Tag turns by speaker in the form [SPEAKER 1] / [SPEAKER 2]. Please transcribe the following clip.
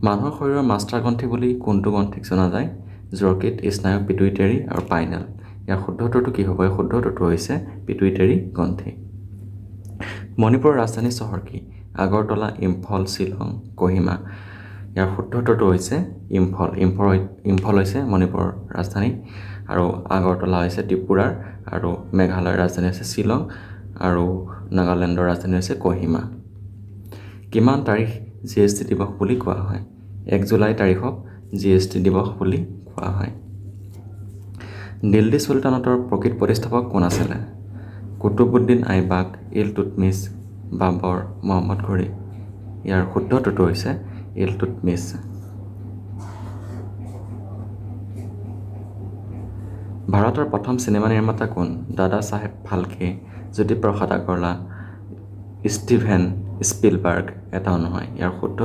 [SPEAKER 1] মানুহৰ শৰীৰৰ মাষ্টাৰ গ্ৰন্থি বুলি কোনটো গ্ৰন্থিক জনা যায়? যকৃত, স্নায়ু, পিটুইটাৰী আৰু পাইনেল। ইয়াৰ শুদ্ধ উত্তৰটো কি হ'ব? এই শুদ্ধ উত্তৰটো হৈছে পিটুইটাৰী গ্ৰন্থি। মণিপুৰৰ ৰাজধানী চহৰ কি? আগৰতলা, ইম্ফল, শ্বিলং, কহিমা। ইয়াৰ শুদ্ধ উত্তৰটো হৈছে ইম্ফল। ইম্ফল হৈছে মণিপুৰৰ ৰাজধানী আৰু আগৰতলা হৈছে ত্ৰিপুৰাৰ আৰু মেঘালয়ৰ ৰাজধানী হৈছে শ্বিলং আৰু নাগালেণ্ডৰ ৰাজধানী হৈছে কহিমা। কিমান তাৰিখ GST দিৱস বুলি কোৱা হয়? 1 জুলাই তাৰিখক GST দিৱস বুলি কোৱা হয়। দিল্লী চুলতানতৰ প্ৰকৃত প্ৰতিষ্ঠাপক কোন আছিলে? কুতুবুদ্দিন আইবাক, ইলতুৎমিছ, বাবৰ, মহম্মদ ঘুৰি। ইয়াৰ শুদ্ধ উত্তৰটো হৈছে ইলতুৎমিছ। ভাৰতৰ প্ৰথম চিনেমা নিৰ্মাতা কোন? দাদা চাহেব ফাল্কে, জ্যোতিপ্ৰসাদ আগৰৱালা, ষ্টিভেন স্পিলবাৰ্গ। এটাও নহয়। ইয়াৰ শুদ্ধ